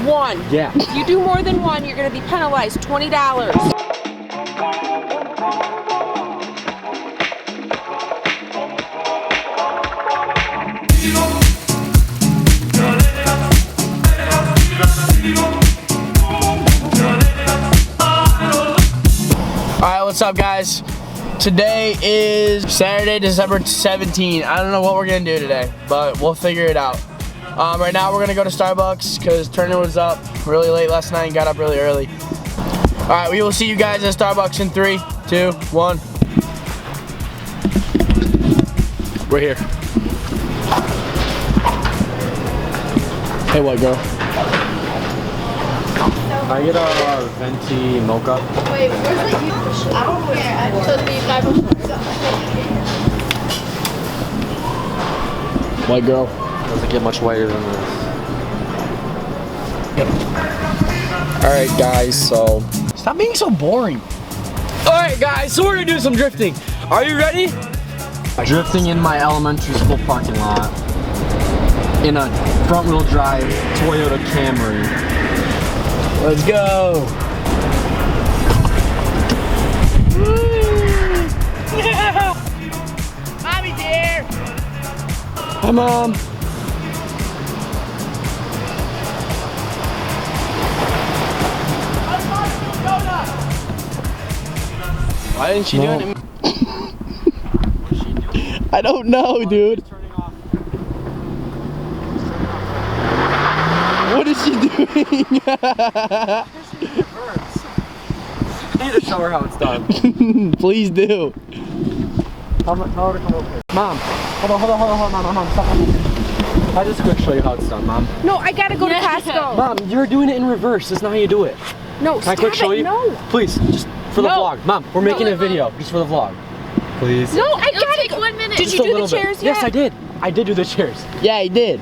One. Yeah. If you do more than one, you're gonna be penalized $20. Alright, what's up guys? Today is Saturday, December 17th. I don't know what we're gonna do today, but we'll figure it out. Right now we're gonna go to Starbucks because Turner was up really late last night and got up really early. Alright, we will see you guys at Starbucks in 3, 2, 1. We're here. Hey, white girl. Can I get a venti mocha? Wait, where's the you? I don't care. So the 504. White girl. Doesn't get much whiter than this. Alright guys, so stop being so boring. Alright guys, so we're gonna do some drifting. Are you ready? Drifting in my elementary school parking lot in a front wheel drive Toyota Camry. Let's go. Yeah. Mommy dear. Hi Mom. Why didn't she do it? I don't know, dude. What is she doing? I need to show her how it's done. Please do. Tell her to come over here. Mom, hold on, Mom, stop. I just quick show you how it's done, Mom. No, I gotta go to Costco. Mom, you're doing it in reverse. That's not how you do it. No, Can I stop quick show you? No. Please, just for the No. vlog. Mom, we're making a video just for the vlog. Please. No, I It'll gotta take go. 1 minute. Did Just you a do the little bit. chairs yet? Yes, I did. I did do the chairs. Yeah, he did.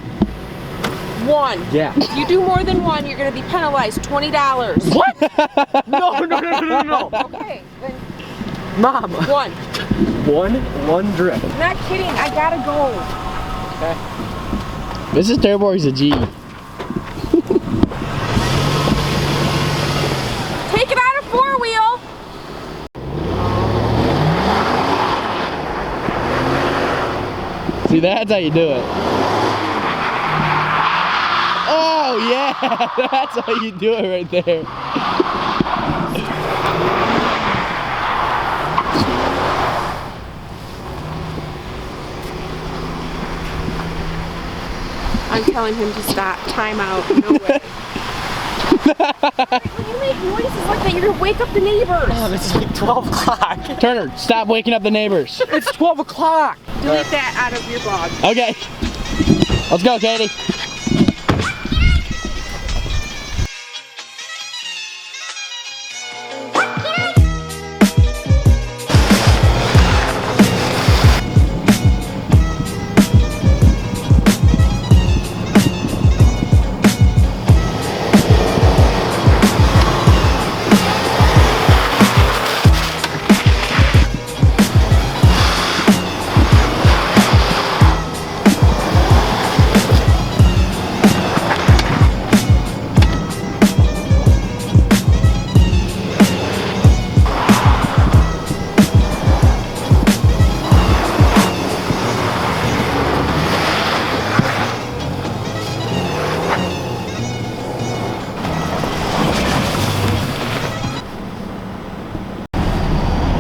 One. Yeah. If you do more than one, you're gonna be penalized $20. What? No. Okay, then Mom. one. One drift. I'm not kidding, I gotta go. Mrs. Turborg's a G. Take it out of four-wheel. See, that's how you do it. Oh, yeah. That's how you do it right there. I'm telling him to stop. Time out. No way. When you make noises like that, you're gonna wake up the neighbors. Mom, it's like 12 o'clock. Turner, stop waking up the neighbors. It's 12 o'clock. Delete that out of your blog. Okay. Let's go, Katie.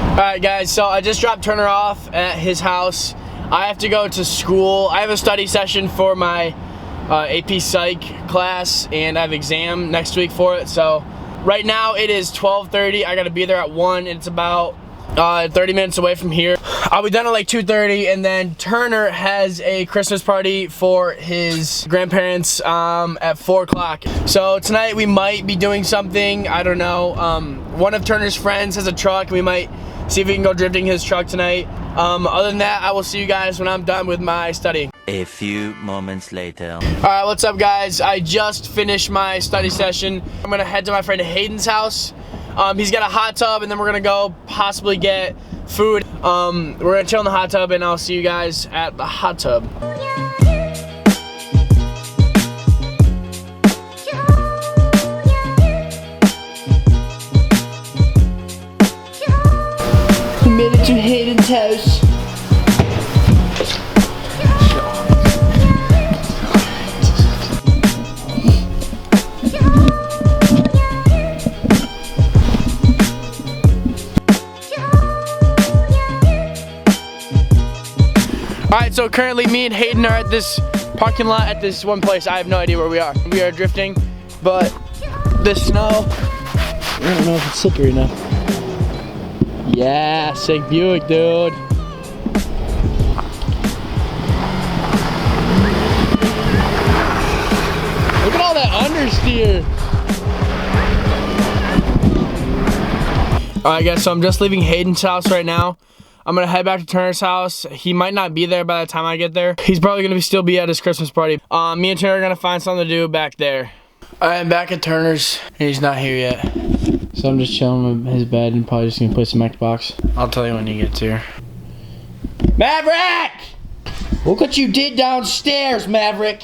Alright guys, so I just dropped Turner off at his house. I have to go to school. I have a study session for my AP Psych class and I have exam next week for it. So right now it is 12:30. I gotta be there at 1 and it's about 30 minutes away from here. I'll be done at like 2:30 and then Turner has a Christmas party for his grandparents at 4 o'clock. So tonight we might be doing something, I don't know. One of Turner's friends has a truck. We might see if we can go drifting his truck tonight. Other than that, I will see you guys when I'm done with my studying. A few moments later. Alright, what's up guys? I just finished my study session. I'm gonna head to my friend Hayden's house. He's got a hot tub and then we're gonna go possibly get food. We're gonna chill in the hot tub and I'll see you guys at the hot tub. so currently me and Hayden are at this parking lot at this one place. I have no idea where we are. We are drifting, but the snow, I don't know if it's slippery enough. Yeah, sick Buick, dude. Look at all that understeer. Alright guys, so I'm just leaving Hayden's house right now. I'm gonna head back to Turner's house. He might not be there by the time I get there. He's probably gonna still be at his Christmas party. Me and Turner are gonna find something to do back there. I'm back at Turner's, and he's not here yet. So I'm just chilling in his bed and probably just gonna play some Xbox. I'll tell you when he gets here. Maverick! Look what you did downstairs, Maverick.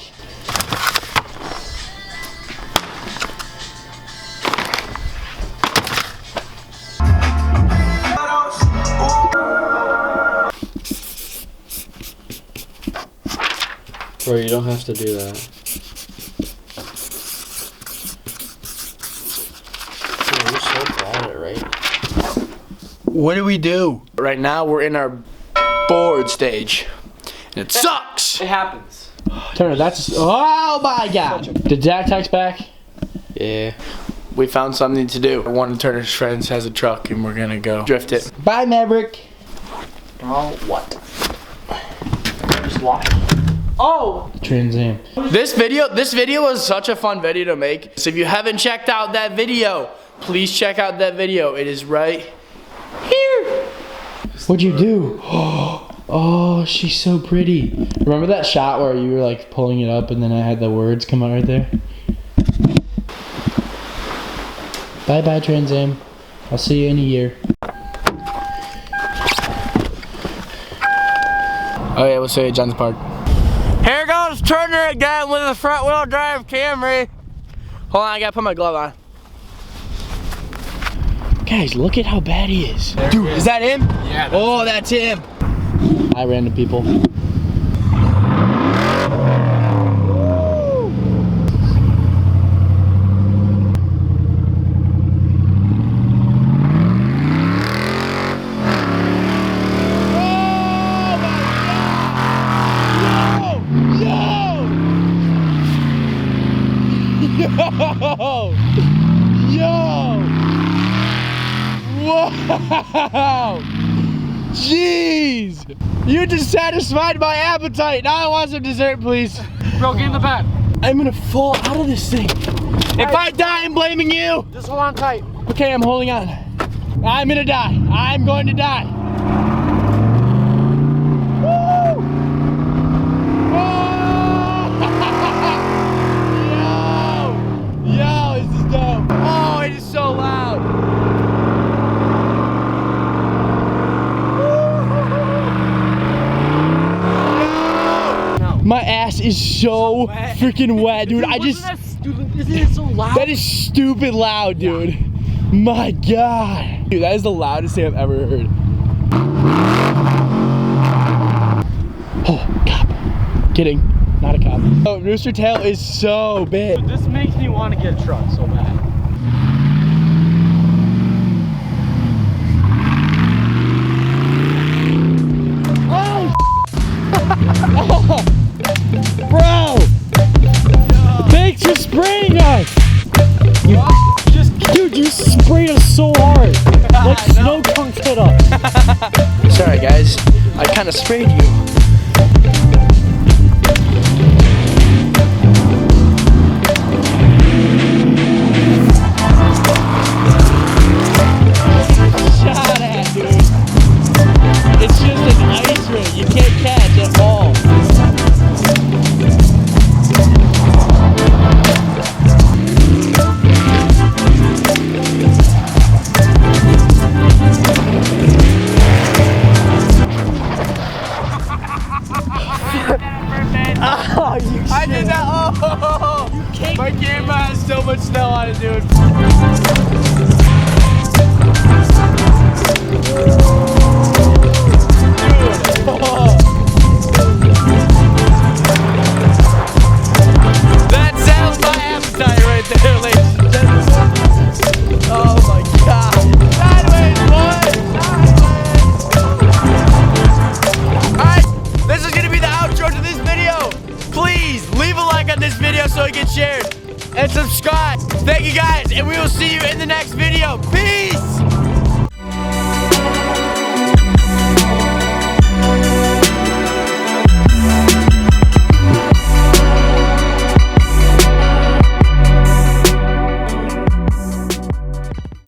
Bro, you don't have to do that. Dude, you're so bad at it, right? What do we do? Right now we're in our board stage. And it sucks! It happens. Turner, that's, oh my god! Did Zach text back? Yeah. We found something to do. One of Turner's friends has a truck and we're gonna go drift it. Bye, Maverick. Oh, what? Just why? Oh! Trans Am. This video was such a fun video to make. So if you haven't checked out that video, please check out that video. It is right here. What'd you do? Oh, she's so pretty. Remember that shot where you were like pulling it up and then I had the words come out right there? Bye bye, Trans Am. I'll see you in a year. Oh yeah, we'll see you at John's Park. Here goes Turner again with a front wheel drive Camry. Hold on, I gotta put my glove on. Guys, look at how bad he is. Dude, is that him? Yeah. Oh, that's him. Hi, random people. Yo! Wow! Jeez! You just satisfied my appetite. Now I want some dessert, please. Bro, get in the back. I'm gonna fall out of this thing. If I die, I'm blaming you. Just hold on tight. Okay, I'm holding on. I'm gonna die. I'm going to die. Woo! Yo, this is dope. Oh, it is so loud. My ass is so freaking wet, dude. Isn't it so loud? That is stupid loud, dude. My God. Dude, that is the loudest thing I've ever heard. Oh, cop. Kidding. Not a cop. Oh, Rooster Tail is so big. Dude, this makes me want to get a truck so bad. Oh! Bro! Thanks for spraying us! Dude, you sprayed us so hard! Like snow chunks hit us! Sorry guys, I kinda sprayed you. Shot at, dude! It's just an ice rink, you can't catch at all. Oh, you I did that. Oh, my camera has so much snow on it, dude. That sounds my appetite right there, ladies and gentlemen. Oh my God. Sideways, boys. Sideways. All right, this is gonna be the you guys, and we will see you in the next video. Peace!